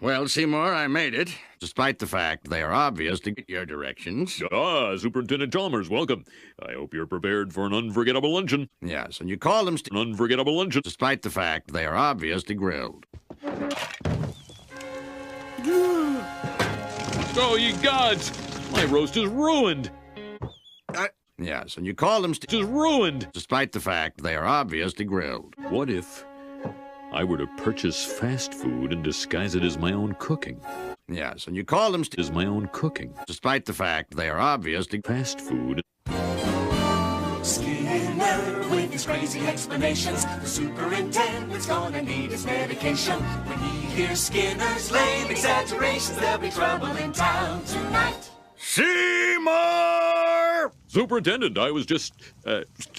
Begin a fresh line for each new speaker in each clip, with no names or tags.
Well, Seymour, I made it, despite the fact they are obvious to get your directions.
Ah, Superintendent Chalmers, welcome. I hope you're prepared for an unforgettable luncheon.
Yes, and you call them
An unforgettable luncheon.
despite the fact they are obviously grilled.
Oh, ye gods! My roast is ruined!
Yes, and you call them
Just ruined!
despite the fact they are obviously grilled.
What if I were to purchase fast food and disguise it as my own cooking?
Yes, and you call them
As my own cooking.
despite the fact they are obviously
Fast food.
Skinner with his crazy explanations. The superintendent's gonna need his medication. When he hears Skinner's lame exaggerations, there'll be trouble in town tonight.
Seymour!
Superintendent, I was just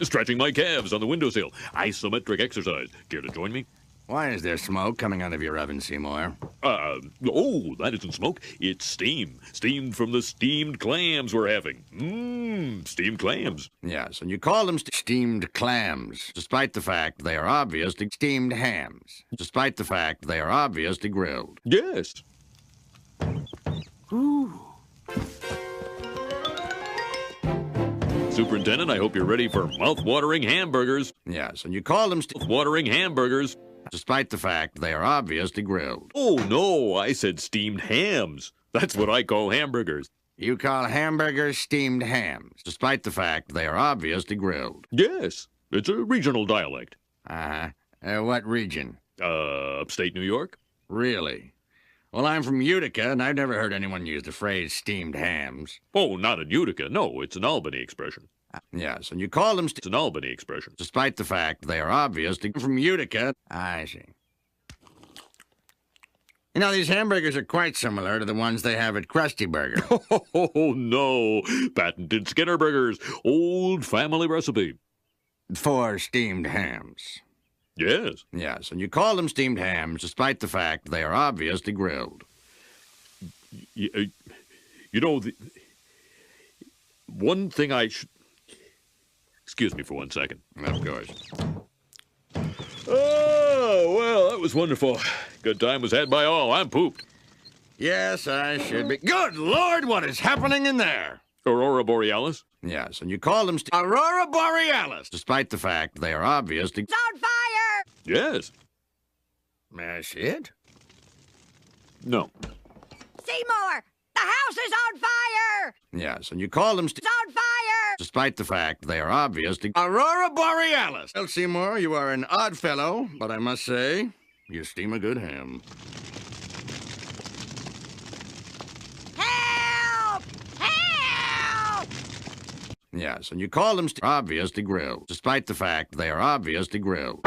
stretching my calves on the windowsill. Isometric exercise. Care to join me?
Why is there smoke coming out of your oven, Seymour?
Oh, that isn't smoke. It's steam. Steamed from the steamed clams we're having. Steamed clams.
Yes, and you call them steamed clams, despite the fact they are obviously steamed hams, despite the fact they are obviously grilled.
Yes. Superintendent, I hope you're ready for mouth-watering hamburgers.
Yes, and you call them
Mouth-watering hamburgers.
despite the fact they are obviously grilled.
Oh, no, I said steamed hams. That's what I call hamburgers.
You call hamburgers steamed hams, despite the fact they are obviously grilled.
Yes, it's a regional dialect.
Uh-huh. What region?
Upstate New York?
Really? Well, I'm from Utica, and I've never heard anyone use the phrase steamed hams.
Oh, not in Utica. No, it's an Albany expression.
Yes, and you call them
It's an Albany expression.
despite the fact they are obviously from Utica. I see. You know, these hamburgers are quite similar to the ones they have at Krusty Burger.
Oh, no. Patented Skinner Burgers. Old family recipe.
For steamed hams.
Yes.
Yes, and you call them steamed hams despite the fact they are obviously grilled.
You know, one thing I should... Excuse me for 1 second.
Of course.
Oh, well, that was wonderful. Good time was had by all. I'm pooped.
Yes, I should be. Good Lord, what is happening in there?
Aurora Borealis?
Yes, and you call them Aurora Borealis despite the fact they are obviously...
It's on fire!
Yes.
That's it?
No.
Seymour! The house is on fire!
Yes, and you call them
It's on fire!
despite the fact they are obviously... Aurora Borealis! Well, Seymour, you are an odd fellow, but I must say, you steam a good ham.
Help! Help!
Yes, and you call them obviously grilled, despite the fact they are obviously grilled.